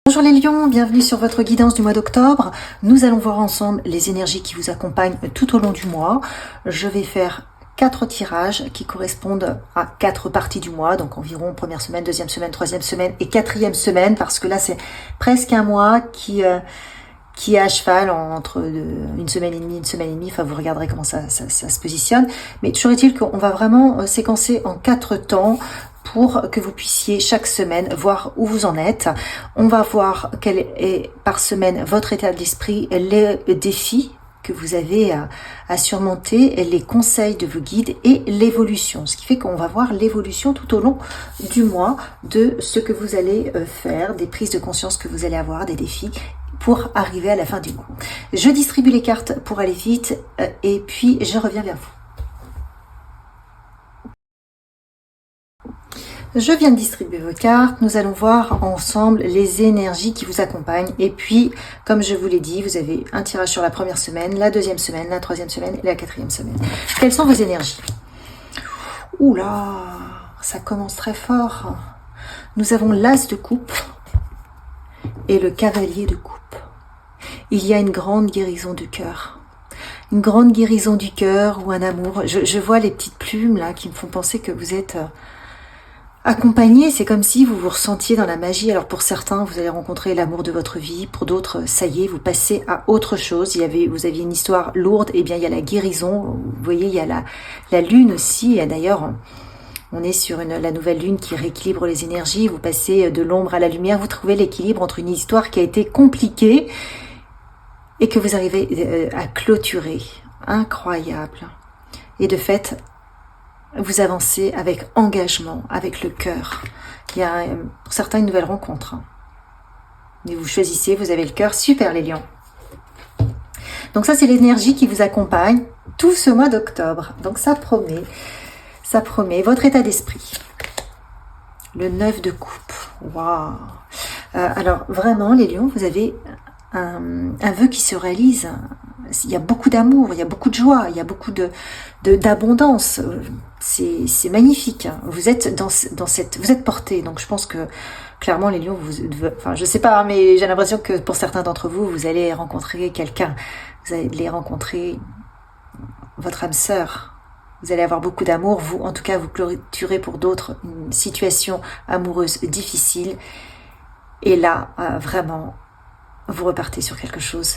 Bonjour les lions, bienvenue sur votre guidance du mois d'octobre. Nous allons voir ensemble les énergies qui vous accompagnent tout au long du mois. Je vais faire 4 tirages qui correspondent à 4 parties du mois, donc environ première semaine, deuxième semaine, troisième semaine et quatrième semaine, parce que là c'est presque un mois qui est à cheval entre une semaine et demie, enfin vous regarderez comment ça se positionne. Mais toujours est-il qu'on va vraiment séquencer en 4 temps pour que vous puissiez chaque semaine voir où vous en êtes. On va voir quel est par semaine votre état d'esprit, les défis que vous avez à surmonter, les conseils de vos guides et l'évolution. Ce qui fait qu'on va voir l'évolution tout au long du mois de ce que vous allez faire, des prises de conscience que vous allez avoir, des défis pour arriver à la fin du mois. Je distribue les cartes pour aller vite et puis je reviens vers vous. Je viens de distribuer vos cartes, nous allons voir ensemble les énergies qui vous accompagnent et puis, comme je vous l'ai dit, vous avez un tirage sur la première semaine, la deuxième semaine, la troisième semaine et la quatrième semaine. Quelles sont vos énergies? Oula, ça commence très fort. Nous avons l'as de coupe et le cavalier de coupe. Il y a une grande guérison du cœur. Une grande guérison du cœur ou un amour. Je vois les petites plumes là qui me font penser que vous êtes accompagné, c'est comme si vous vous ressentiez dans la magie. Alors pour certains, vous allez rencontrer l'amour de votre vie. Pour d'autres, ça y est, vous passez à autre chose. Vous aviez une histoire lourde, et bien il y a la guérison. Vous voyez, il y a la lune aussi. Et d'ailleurs, on est sur la nouvelle lune qui rééquilibre les énergies. Vous passez de l'ombre à la lumière. Vous trouvez l'équilibre entre une histoire qui a été compliquée et que vous arrivez à clôturer. Incroyable. Et de fait, vous avancez avec engagement, avec le cœur. Il y a pour certains une nouvelle rencontre. Et vous choisissez, vous avez le cœur. Super les lions. Donc ça c'est l'énergie qui vous accompagne tout ce mois d'octobre. Donc ça promet votre état d'esprit. Le 9 de coupe. Waouh. Alors vraiment les lions, vous avez un vœu qui se réalise. Il y a beaucoup d'amour, il y a beaucoup de joie, il y a beaucoup d'abondance. C'est magnifique. Vous êtes vous êtes portés. Donc je pense que clairement les lions, enfin je sais pas, mais j'ai l'impression que pour certains d'entre vous, vous allez rencontrer quelqu'un. Vous allez rencontrer votre âme sœur. Vous allez avoir beaucoup d'amour. Vous, en tout cas, vous clôturez pour d'autres une situation amoureuse difficile. Et là, vraiment, vous repartez sur quelque chose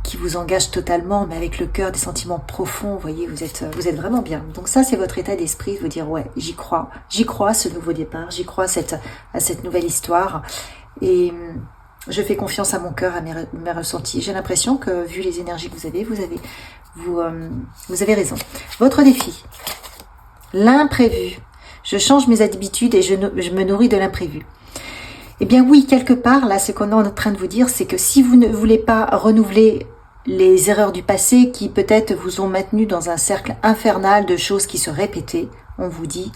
qui vous engage totalement, mais avec le cœur, des sentiments profonds. Vous voyez, vous êtes vraiment bien. Donc ça, c'est votre état d'esprit, de vous dire, ouais, j'y crois à ce nouveau départ, j'y crois à cette nouvelle histoire, et je fais confiance à mon cœur, à mes ressentis. J'ai l'impression que, vu les énergies que vous avez raison. Votre défi, l'imprévu. Je change mes habitudes et je me nourris de l'imprévu. Eh bien oui, quelque part, là, ce qu'on est en train de vous dire, c'est que si vous ne voulez pas renouveler les erreurs du passé qui peut-être vous ont maintenu dans un cercle infernal de choses qui se répétaient, on vous dit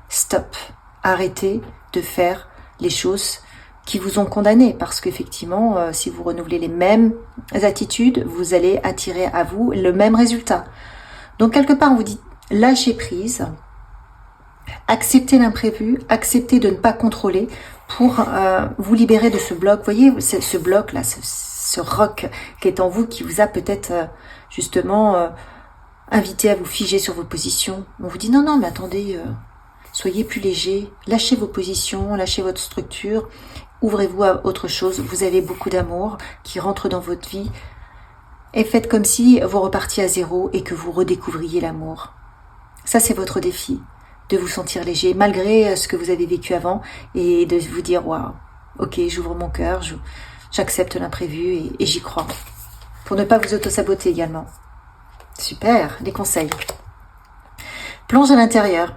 stop, arrêtez de faire les choses qui vous ont condamné, parce qu'effectivement, si vous renouvelez les mêmes attitudes, vous allez attirer à vous le même résultat. Donc quelque part, on vous dit lâchez prise, acceptez l'imprévu, acceptez de ne pas contrôler pour vous libérer de ce bloc. Vous voyez, ce bloc-là, ce roc qui est en vous, qui vous a peut-être justement invité à vous figer sur vos positions. On vous dit non, mais attendez, soyez plus léger, lâchez vos positions, lâchez votre structure, ouvrez-vous à autre chose. Vous avez beaucoup d'amour qui rentre dans votre vie et faites comme si vous repartiez à zéro et que vous redécouvriez l'amour. Ça, c'est votre défi. De vous sentir léger malgré ce que vous avez vécu avant et de vous dire waouh, ok, j'ouvre mon cœur, j'accepte l'imprévu et j'y crois. Pour ne pas vous auto-saboter également. Super, les conseils. Plonge à l'intérieur.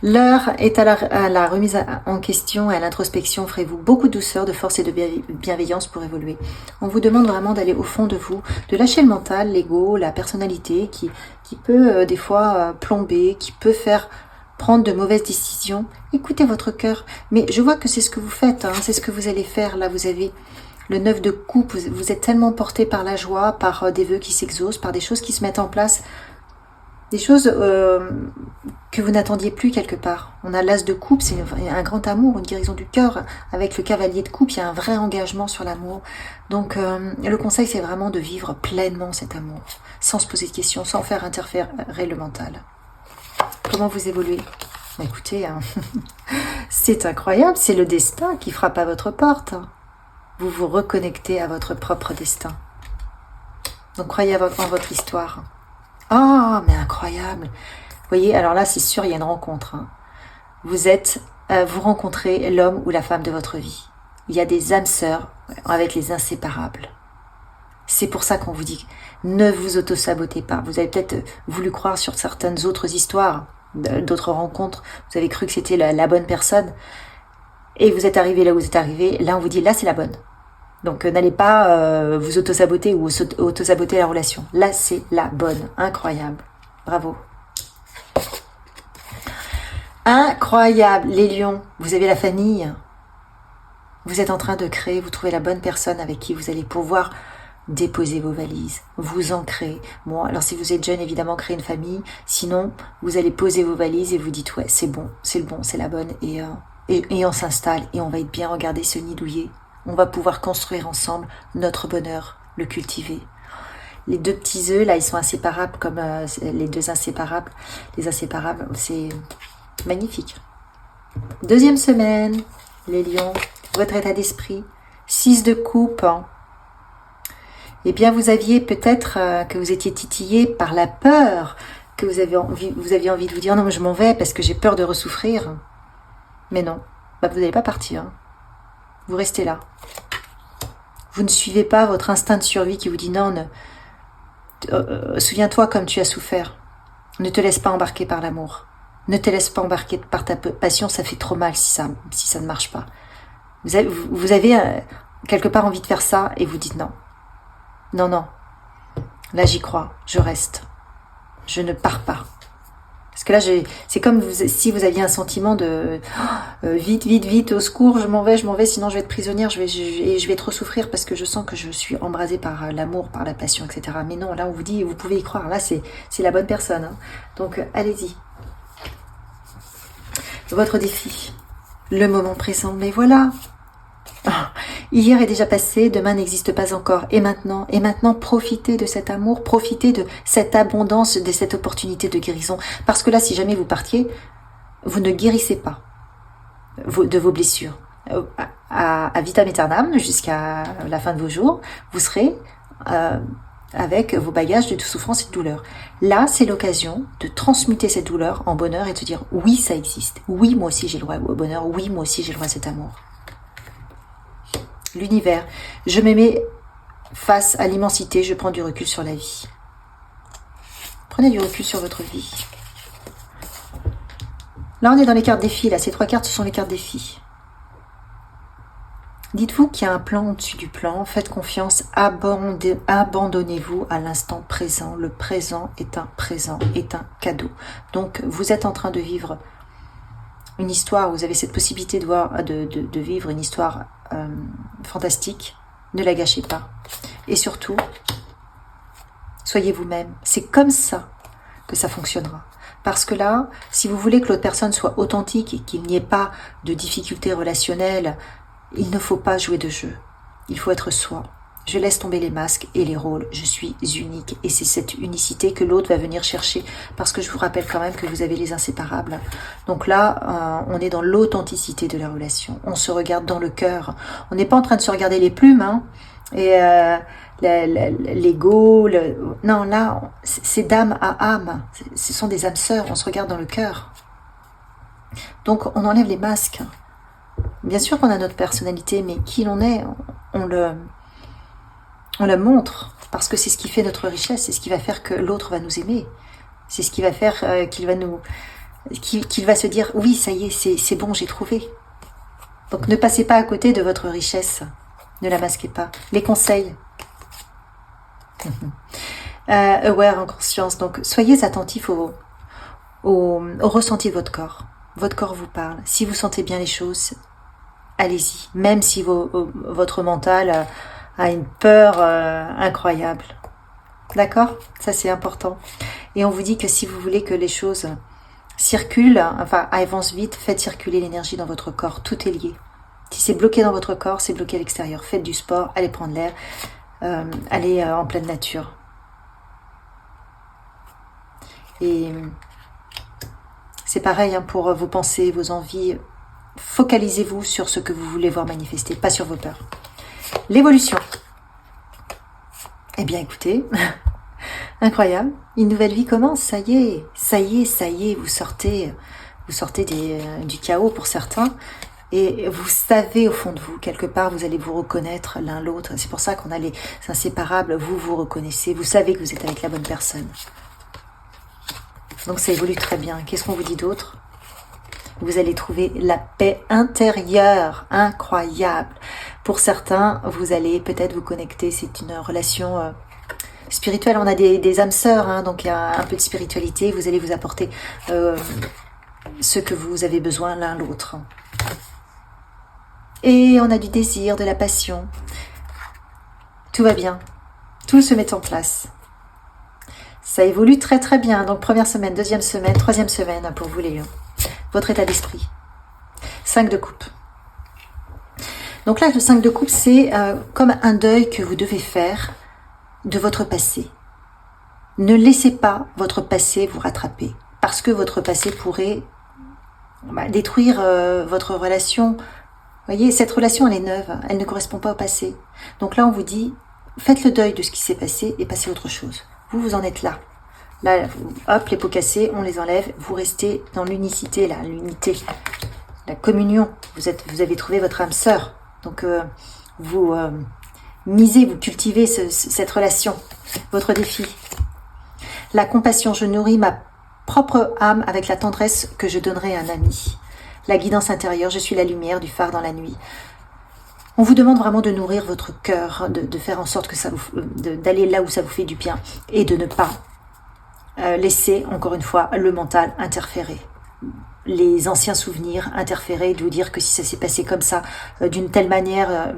L'heure est à la remise en question et à l'introspection. Ferez-vous beaucoup de douceur, de force et de bienveillance pour évoluer. On vous demande vraiment d'aller au fond de vous, de lâcher le mental, l'ego, la personnalité qui peut des fois plomber, qui peut faire prendre de mauvaises décisions. Écoutez votre cœur. Mais je vois que c'est ce que vous faites, c'est ce que vous allez faire. Là, vous avez le 9 de coupe. Vous êtes tellement porté par la joie, par des vœux qui s'exaucent, par des choses qui se mettent en place. Des choses que vous n'attendiez plus quelque part. On a l'as de coupe, c'est un grand amour, une guérison du cœur. Avec le cavalier de coupe, il y a un vrai engagement sur l'amour. Donc le conseil, c'est vraiment de vivre pleinement cet amour, sans se poser de questions, sans faire interférer le mental. Comment vous évoluez? Écoutez, hein, c'est incroyable, c'est le destin qui frappe à votre porte. Vous vous reconnectez à votre propre destin. Donc croyez en votre histoire. Oh, mais incroyable! Vous voyez, alors là, c'est sûr, il y a une rencontre. Hein. Vous rencontrez l'homme ou la femme de votre vie. Il y a des âmes sœurs avec les inséparables. C'est pour ça qu'on vous dit, ne vous auto-sabotez pas. Vous avez peut-être voulu croire sur certaines autres histoires, d'autres rencontres. Vous avez cru que c'était la bonne personne. Et vous êtes arrivé là où vous êtes arrivé. Là, on vous dit, là, c'est la bonne. Donc, n'allez pas vous auto-saboter ou auto-saboter la relation. Là, c'est la bonne. Incroyable. Bravo. Incroyable. Les lions, vous avez la famille. Vous êtes en train de créer, vous trouvez la bonne personne avec qui vous allez pouvoir déposer vos valises, vous ancrer. Bon, alors si vous êtes jeune, évidemment, créez une famille. Sinon, vous allez poser vos valises et vous dites, ouais, c'est bon, c'est le bon, c'est la bonne. Et on s'installe et on va être bien. Regardez ce nid douillet. On va pouvoir construire ensemble notre bonheur, le cultiver. Les deux petits œufs, là, ils sont inséparables comme les deux inséparables. Les inséparables, c'est magnifique. Deuxième semaine, les lions, votre état d'esprit, 6 de coupe. Eh bien, vous aviez peut-être que vous étiez titillé par la peur, que vous aviez envie de vous dire non, mais je m'en vais parce que j'ai peur de ressouffrir. Mais non, bah, vous n'allez pas partir. Vous restez là. Vous ne suivez pas votre instinct de survie qui vous dit non, souviens-toi comme tu as souffert. Ne te laisse pas embarquer par l'amour. Ne te laisse pas embarquer par ta passion, ça fait trop mal si ça ne marche pas. Vous avez quelque part envie de faire ça et vous dites non. Non, non. Là, j'y crois. Je reste. Je ne pars pas. Parce que là, c'est comme si vous aviez un sentiment de vite, vite, vite, au secours, je m'en vais, sinon je vais être prisonnière, je vais trop souffrir parce que je sens que je suis embrasée par l'amour, par la passion, etc. Mais non, là, on vous dit, vous pouvez y croire. Là, c'est la bonne personne. Hein. Donc, allez-y. Votre défi. Le moment présent. Mais voilà. Hier est déjà passé, demain n'existe pas encore. Et maintenant, profitez de cet amour, profitez de cette abondance, de cette opportunité de guérison. Parce que là, si jamais vous partiez, vous ne guérissez pas de vos blessures. À vitam aeternam, jusqu'à la fin de vos jours, vous serez avec vos bagages de souffrance et de douleur. Là, c'est l'occasion de transmuter cette douleur en bonheur et de se dire oui, ça existe. Oui, moi aussi j'ai le droit au bonheur. Oui, moi aussi j'ai le droit à cet amour. L'univers, je me mets face à l'immensité, je prends du recul sur la vie. Prenez du recul sur votre vie. Là, on est dans les cartes défis. Là, ces 3 cartes, ce sont les cartes défis. Dites-vous qu'il y a un plan au-dessus du plan. Faites confiance. Abandonnez-vous à l'instant présent. Le présent est un cadeau. Donc, vous êtes en train de vivre une histoire. Vous avez cette possibilité de vivre une histoire fantastique. Ne la gâchez pas. Et surtout, soyez vous-même. C'est comme ça que ça fonctionnera. Parce que là, si vous voulez que l'autre personne soit authentique et qu'il n'y ait pas de difficultés relationnelles, il ne faut pas jouer de jeu. Il faut être soi. Je laisse tomber les masques et les rôles. Je suis unique. Et c'est cette unicité que l'autre va venir chercher. Parce que je vous rappelle quand même que vous avez les inséparables. Donc là, on est dans l'authenticité de la relation. On se regarde dans le cœur. On n'est pas en train de se regarder les plumes, hein, et l'ego. Non, là, c'est d'âme à âme. Ce sont des âmes sœurs. On se regarde dans le cœur. Donc, on enlève les masques. Bien sûr qu'on a notre personnalité, mais qui l'on est, on la montre, parce que c'est ce qui fait notre richesse, c'est ce qui va faire que l'autre va nous aimer. C'est ce qui va faire qu'il va se dire, oui, ça y est, c'est bon, j'ai trouvé. Donc ne passez pas à côté de votre richesse, ne la masquez pas. Les conseils. Aware en conscience, donc soyez attentifs au ressenti de votre corps. Votre corps vous parle. Si vous sentez bien les choses, allez-y. Même si votre mental a une peur incroyable. D'accord? Ça, c'est important. Et on vous dit que si vous voulez que les choses circulent, enfin, avancent vite, faites circuler l'énergie dans votre corps. Tout est lié. Si c'est bloqué dans votre corps, c'est bloqué à l'extérieur. Faites du sport, allez prendre l'air, allez en pleine nature. Et c'est pareil hein, pour vos pensées, vos envies. Focalisez-vous sur ce que vous voulez voir manifester, pas sur vos peurs. L'évolution. Eh bien, écoutez, incroyable. Une nouvelle vie commence, ça y est, ça y est, ça y est. Vous sortez du chaos pour certains. Et vous savez au fond de vous, quelque part, vous allez vous reconnaître l'un l'autre. C'est pour ça qu'on a les inséparables. Vous vous reconnaissez. Vous savez que vous êtes avec la bonne personne. Donc ça évolue très bien. Qu'est-ce qu'on vous dit d'autre? Vous allez trouver la paix intérieure, incroyable. Pour certains, vous allez peut-être vous connecter. C'est une relation spirituelle. On a des âmes sœurs, hein, donc il y a un peu de spiritualité. Vous allez vous apporter ce que vous avez besoin l'un l'autre. Et on a du désir, de la passion. Tout va bien. Tout se met en place. Ça évolue très très bien. Donc première semaine, deuxième semaine, troisième semaine pour vous les lions. Votre état d'esprit. 5 de coupe. Donc là, le 5 de coupe, c'est comme un deuil que vous devez faire de votre passé. Ne laissez pas votre passé vous rattraper. Parce que votre passé pourrait détruire votre relation. Vous voyez, cette relation, elle est neuve. Elle ne correspond pas au passé. Donc là, on vous dit, faites le deuil de ce qui s'est passé et passez à autre chose. Vous en êtes là. Là, hop, les pots cassés, on les enlève. Vous restez dans l'unicité, là, l'unité, la communion. Vous avez trouvé votre âme sœur. Donc, vous misez, vous cultivez cette relation. Votre défi. La compassion, je nourris ma propre âme avec la tendresse que je donnerai à un ami. La guidance intérieure, je suis la lumière du phare dans la nuit. On vous demande vraiment de nourrir votre cœur, de faire en sorte que ça d'aller là où ça vous fait du bien et de ne pas laisser, encore une fois, le mental interférer. Les anciens souvenirs interférer, de vous dire que si ça s'est passé comme ça, d'une telle manière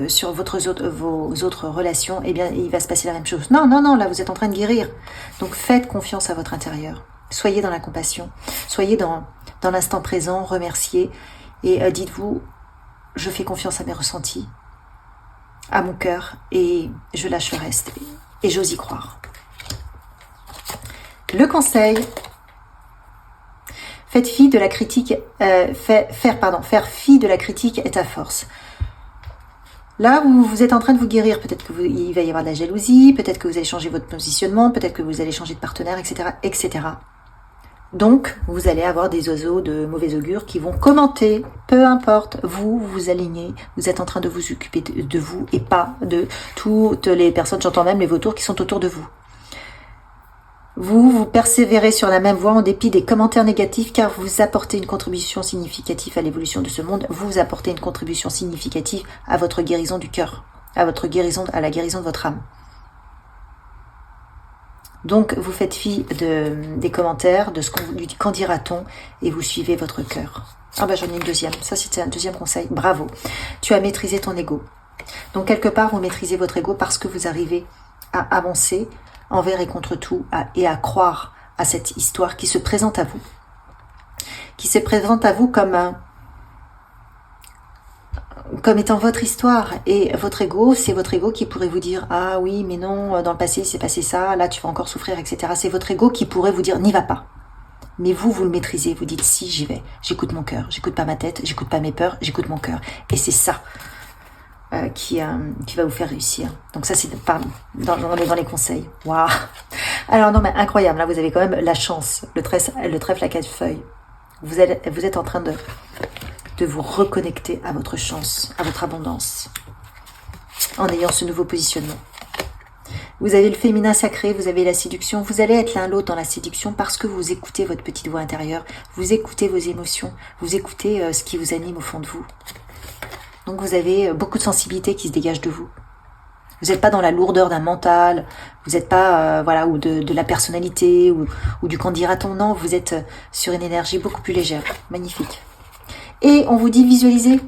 sur vos autres relations, eh bien, il va se passer la même chose. Non, non, non, là, vous êtes en train de guérir. Donc, faites confiance à votre intérieur. Soyez dans la compassion. Soyez dans l'instant présent, remerciez et dites-vous, je fais confiance à mes ressentis, à mon cœur, et je lâche le reste. Et j'ose y croire. Le conseil, faites fi de la critique, faire fi de la critique est à force. Là où vous êtes en train de vous guérir, peut-être qu'il va y avoir de la jalousie, peut-être que vous allez changer votre positionnement, peut-être que vous allez changer de partenaire, etc., etc. Donc, vous allez avoir des oiseaux de mauvais augure qui vont commenter, peu importe, vous vous alignez, vous êtes en train de vous occuper de vous et pas de toutes les personnes, j'entends même les vautours qui sont autour de vous. Vous persévérez sur la même voie en dépit des commentaires négatifs car vous apportez une contribution significative à l'évolution de ce monde, vous apportez une contribution significative à votre guérison du cœur, à la guérison de votre âme. Donc, vous faites fi des commentaires, de ce qu'en dira-t-on, et vous suivez votre cœur. Ah ben, j'en ai une deuxième. Ça, c'était un deuxième conseil. Bravo. Tu as maîtrisé ton ego. Donc, quelque part, vous maîtrisez votre ego parce que vous arrivez à avancer envers et contre tout et à croire à cette histoire qui se présente à vous. Qui se présente à vous comme étant votre histoire, et votre ego, c'est votre ego qui pourrait vous dire ah oui mais non, dans le passé il s'est passé ça, là tu vas encore souffrir, etc. C'est votre ego qui pourrait vous dire n'y va pas, mais vous le maîtrisez, vous dites si j'y vais, j'écoute mon cœur, j'écoute pas ma tête, j'écoute pas mes peurs, j'écoute mon cœur, et c'est ça qui va vous faire réussir. Donc ça c'est dans les conseils. Waouh. Alors non mais incroyable, là vous avez quand même la chance, le trèfle à 4 feuilles, vous êtes en train de vous reconnecter à votre chance, à votre abondance, en ayant ce nouveau positionnement. Vous avez le féminin sacré, vous avez la séduction, vous allez être l'un l'autre dans la séduction parce que vous écoutez votre petite voix intérieure, vous écoutez vos émotions, vous écoutez ce qui vous anime au fond de vous. Donc vous avez beaucoup de sensibilité qui se dégage de vous. Vous n'êtes pas dans la lourdeur d'un mental, vous n'êtes pas ou de la personnalité ou du qu'en dira-t-on, non, vous êtes sur une énergie beaucoup plus légère, magnifique. Et on vous dit visualisez.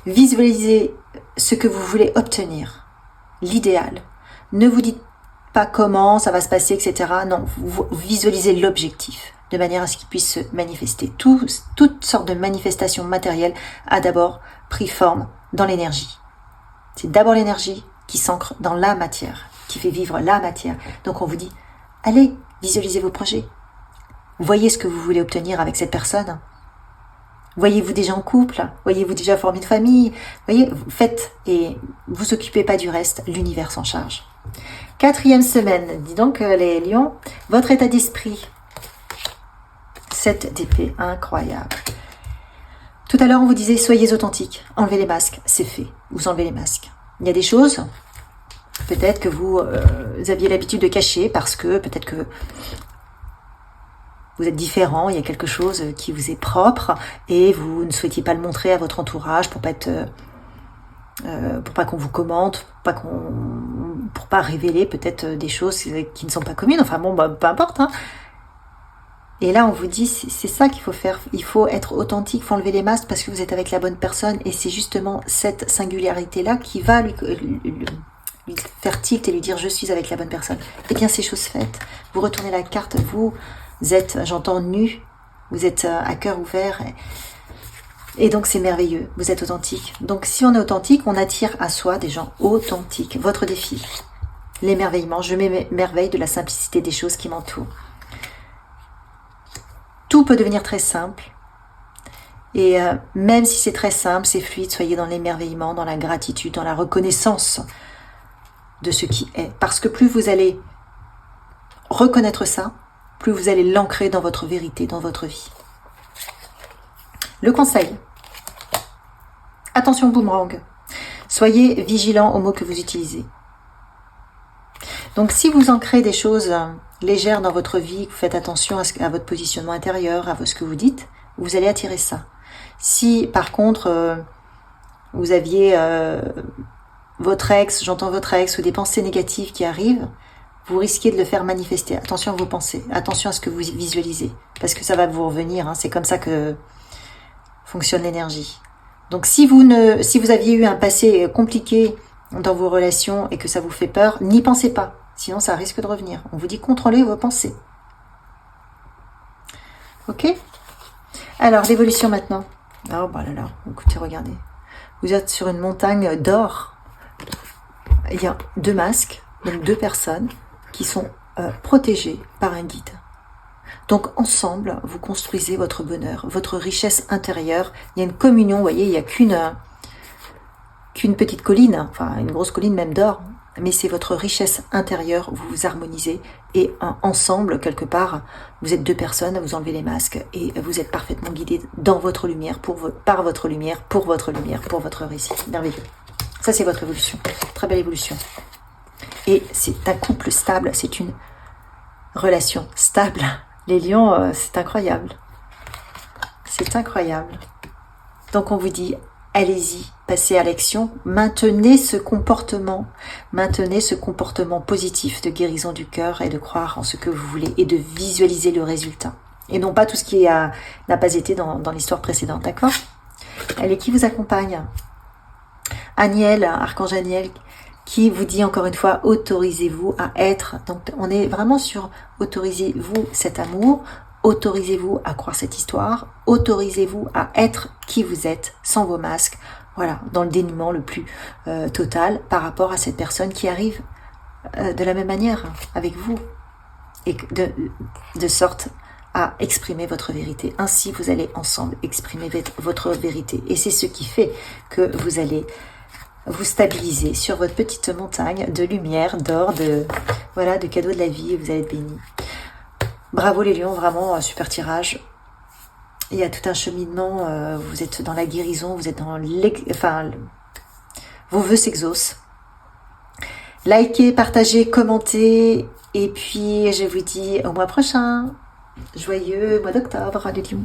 Visualisez ce que vous voulez obtenir, l'idéal. Ne vous dites pas comment ça va se passer, etc. Non, vous visualisez l'objectif de manière à ce qu'il puisse se manifester. Toute sorte de manifestation matérielle a d'abord pris forme dans l'énergie. C'est d'abord l'énergie qui s'ancre dans la matière, qui fait vivre la matière. Donc on vous dit, allez, visualisez vos projets. Voyez ce que vous voulez obtenir avec cette personne. Voyez-vous déjà en couple? Voyez-vous déjà former une famille? Voyez, faites et vous occupez pas du reste, l'univers s'en charge. 4e semaine, dis donc les lions, votre état d'esprit. 7 d'épée, incroyable. Tout à l'heure, on vous disait, soyez authentique, enlevez les masques, c'est fait, vous enlevez les masques. Il y a des choses, peut-être que vous aviez l'habitude de cacher parce que peut-être que vous êtes différent, il y a quelque chose qui vous est propre et vous ne souhaitiez pas le montrer à votre entourage pour pas qu'on vous commente, pour pas révéler peut-être des choses qui ne sont pas communes. Enfin bon, peu importe. Hein. Et là, on vous dit, c'est ça qu'il faut faire. Il faut être authentique, il faut enlever les masques parce que vous êtes avec la bonne personne. Et c'est justement cette singularité-là qui va lui faire tilt et lui dire, je suis avec la bonne personne. Eh bien, c'est chose faite. Vous retournez la carte, vous êtes, j'entends, nu. Vous êtes à cœur ouvert. Et donc, c'est merveilleux. Vous êtes authentique. Donc, si on est authentique, on attire à soi des gens authentiques. Votre défi, l'émerveillement. Je m'émerveille de la simplicité des choses qui m'entourent. Tout peut devenir très simple. Et même si c'est très simple, c'est fluide, soyez dans l'émerveillement, dans la gratitude, dans la reconnaissance de ce qui est. Parce que plus vous allez reconnaître ça, plus vous allez l'ancrer dans votre vérité, dans votre vie. Le conseil. Attention boomerang. Soyez vigilant aux mots que vous utilisez. Donc si vous ancrez des choses légères dans votre vie, vous faites attention à votre positionnement intérieur, à ce que vous dites, vous allez attirer ça. Si par contre vous aviez votre ex, j'entends votre ex, ou des pensées négatives qui arrivent, vous risquez de le faire manifester. Attention à vos pensées, attention à ce que vous visualisez, parce que ça va vous revenir, hein. C'est comme ça que fonctionne l'énergie. Donc si vous aviez eu un passé compliqué dans vos relations et que ça vous fait peur, n'y pensez pas, sinon ça risque de revenir. On vous dit contrôlez vos pensées. Ok? Alors l'évolution maintenant. Oh bah là là, écoutez, regardez. Vous êtes sur une montagne d'or. Il y a 2 masques, donc 2 personnes qui sont protégées par un guide. Donc ensemble, vous construisez votre bonheur, votre richesse intérieure. Il y a une communion, vous voyez, il n'y a qu'une petite colline, enfin une grosse colline même d'or, mais c'est votre richesse intérieure, vous vous harmonisez et ensemble, quelque part, vous êtes 2 personnes, vous enlevez les masques et vous êtes parfaitement guidés dans votre lumière, par votre lumière, pour votre lumière, pour votre réussite. Merveilleux. Ça, c'est votre évolution. Très belle évolution. Et c'est un couple stable, c'est une relation stable. Les lions, c'est incroyable. C'est incroyable. Donc on vous dit, allez-y, passez à l'action, maintenez ce comportement positif de guérison du cœur et de croire en ce que vous voulez et de visualiser le résultat. Et non pas tout ce qui n'a pas été dans l'histoire précédente, d'accord? Allez, qui vous accompagne? Aniel, archange Aniel, qui vous dit encore une fois, autorisez-vous à être. Donc on est vraiment sur autorisez-vous cet amour, autorisez-vous à croire cette histoire, autorisez-vous à être qui vous êtes, sans vos masques, voilà, dans le dénuement le plus total par rapport à cette personne qui arrive de la même manière avec vous, et de sorte à exprimer votre vérité. Ainsi, vous allez ensemble exprimer votre vérité. Et c'est ce qui fait que vous allez vous stabiliser sur votre petite montagne de lumière, d'or, de cadeaux de la vie, et vous allez être bénis. Bravo les lions, vraiment super tirage. Il y a tout un cheminement, vous êtes dans la guérison, vous êtes dans vos vœux s'exaucent. Likez, partagez, commentez, et puis je vous dis au mois prochain. Joyeux mois d'octobre, les lions.